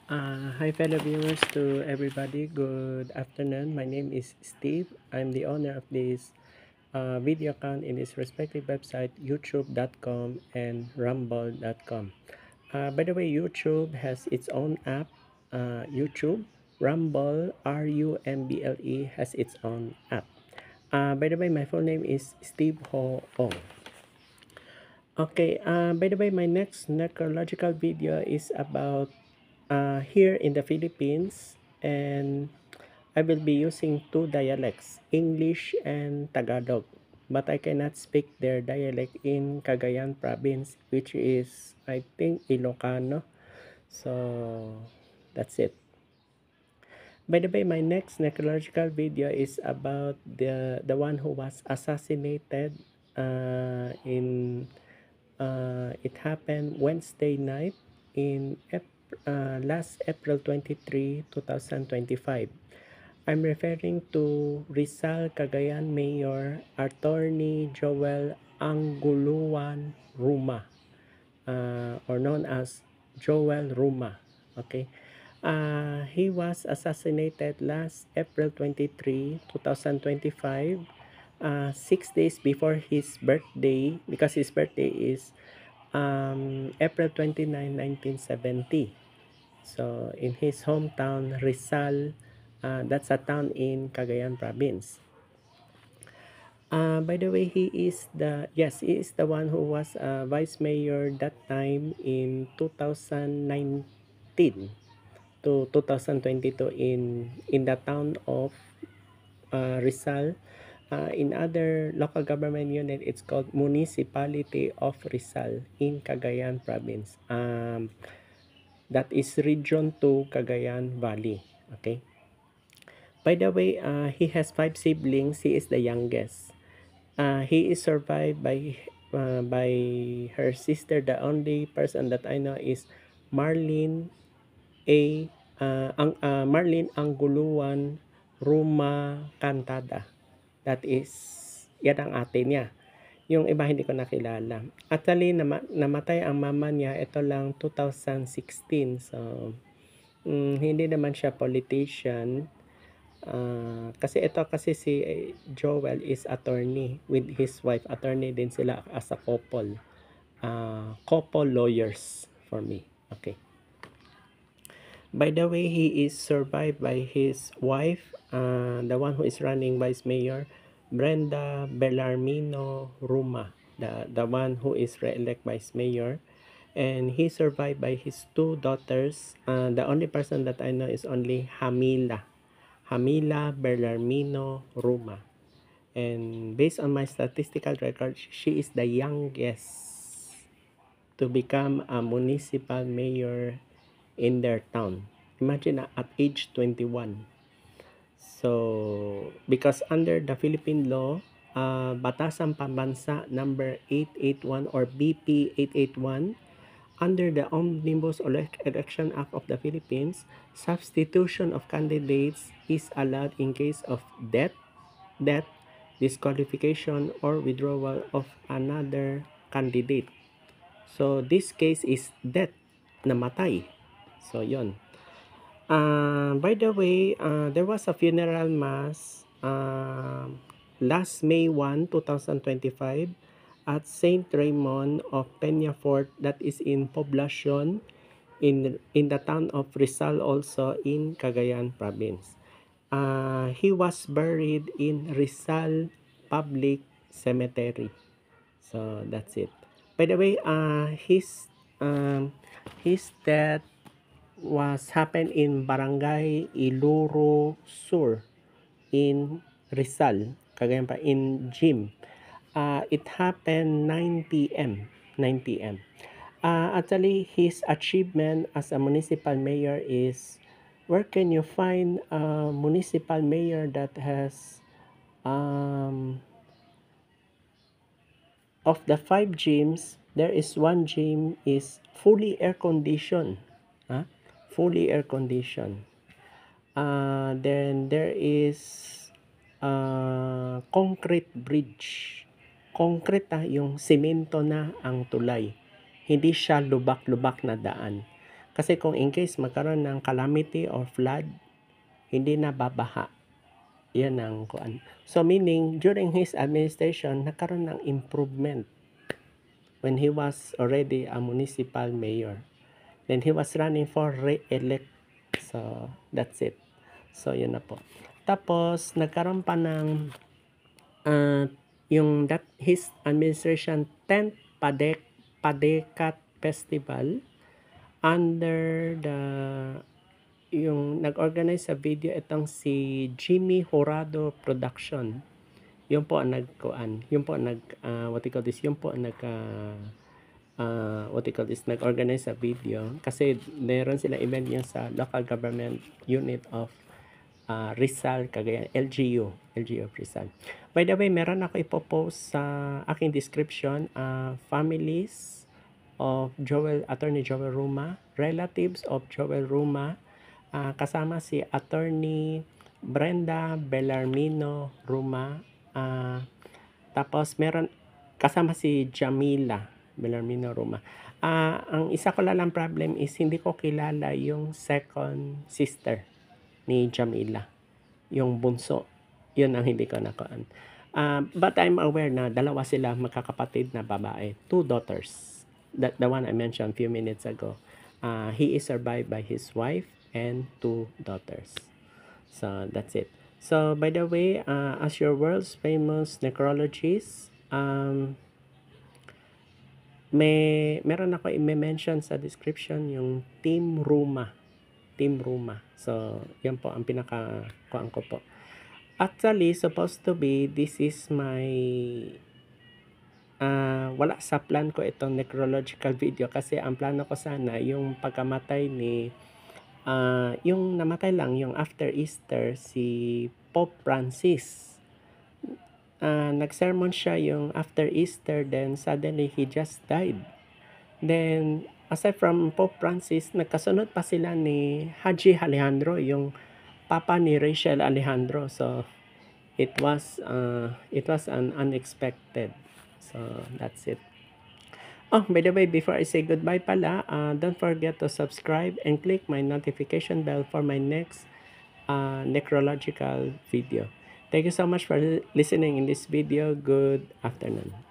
Hi fellow viewers to everybody. Good afternoon. My name is Steve. I'm the owner of this video account in its respective website youtube.com and rumble.com. By the way, YouTube has its own app, YouTube. Rumble, RUMBLE, has its own app. By the way, my full name is Steve Ho Ong. Okay, by the way, my next necrological video is about here in the Philippines, and I will be using two dialects, English and Tagalog. But I cannot speak their dialect in Cagayan province, which is, I think, Ilocano. So, that's it. By the way, my next necrological video is about the one who was assassinated in it happened Wednesday night in last April 23, 2025. I'm referring to Rizal Cagayan Mayor Attorney Joel Anguluan Ruma, or known as Joel Ruma. Okay. He was assassinated last April 23, 2025, 6 days before his birthday, because his birthday is April 29, 1970. So, in his hometown, Rizal, that's a town in Cagayan province. By the way, he is the one who was vice mayor that time in 2019 to 2022 in the town of Rizal. In other local government unit, it's called Municipality of Rizal in Cagayan province. That is Region 2 Cagayan Valley. Okay. By the way, he has 5 siblings. He is the youngest. He is survived by her sister. The only person that I know is Marlene A. Marlene Anguluan Ruma Cantada. That is, yan ang ate niya. Yung iba hindi ko nakilala. Actually, namatay ang mama niya, ito lang 2016. So, hindi naman siya politician. Kasi ito kasi si Joel is attorney with his wife. Attorney din sila as a couple. Couple lawyers for me. Okay. By the way, he is survived by his wife, the one who is running vice mayor, Brenda Bellarmino Ruma, the one who is re-elect vice mayor. And he survived by his two daughters. The only person that I know is only Hamila Bellarmino Ruma. And based on my statistical record, she is the youngest to become a municipal mayor in their town. Imagine at age 21. So, because under the Philippine law, Batasang Pambansa number 881 or BP 881, under the Omnibus Election Act of the Philippines, substitution of candidates is allowed in case of death, disqualification, or withdrawal of another candidate. So, this case is death, namatay. So, yon. By the way, there was a funeral mass last May 1, 2025 at St. Raymond of Peñafort, that is in Poblacion, in the town of Rizal, also in Cagayan province. He was buried in Rizal Public Cemetery. So that's it. By the way, his death was happened in Barangay Iluro Sur in Rizal, Cagayan pa, in gym. It happened 9 p.m. 9 p.m. Actually, his achievement as a municipal mayor is, where can you find a municipal mayor that has of the 5 gyms, there is one gym is fully air conditioned. Fully air conditioned. Then there is concrete bridge. Concrete yung semento na ang tulay. Hindi siya lubak-lubak na daan. Kasi kung in case magkaroon ng calamity or flood, hindi na babaha. Yan ang kuan. So meaning, during his administration, nagkaroon ng improvement when he was already a municipal mayor. Then he was running for re-elect. So, that's it. So, yun na po. Tapos, nagkaroon pa ng yung his administration 10th Padekat Festival under the yung nag-organize sa video itong si Jimmy Horado Production. Yun po ang nagkuan. Yun po ang what you call this? Yun po ang nag-organize sa video kasi meron sila event yung sa local government unit of Rizal, Cagayan, LGU of Rizal. By the way, meron ako ipopost sa aking description, families of Attorney Joel Ruma, relatives of Joel Ruma, kasama si Attorney Brenda Bellarmino Ruma, tapos meron kasama si Jamila Bellarmino Ruma. Ang isa ko lang problem is hindi ko kilala yung second sister ni Jamila, yung bunso. Yun ang hindi ko nakuan. But I'm aware na dalawa sila magkakapatid na babae, 2 daughters. The one I mentioned a few minutes ago. He is survived by his wife and 2 daughters. So that's it. So by the way, as your world's famous necrologist, meron ako i-mention sa description yung Team Ruma. So, yan po ang pinaka-kuan ko po. Actually, supposed to be, this is my wala sa plan ko itong necrological video kasi ang plano ko sana yung pagkamatay ni yung namatay lang yung after Easter si Pope Francis. Nag-sermon siya yung after Easter, then suddenly he just died. Then aside from Pope Francis, nagkasunod pa sila ni Haji Alejandro, yung papa ni Rachel Alejandro. So it was an unexpected. So that's it. Oh, by the way, before I say goodbye pala, don't forget to subscribe and click my notification bell for my next necrological video. Thank you so much for listening in this video. Good afternoon.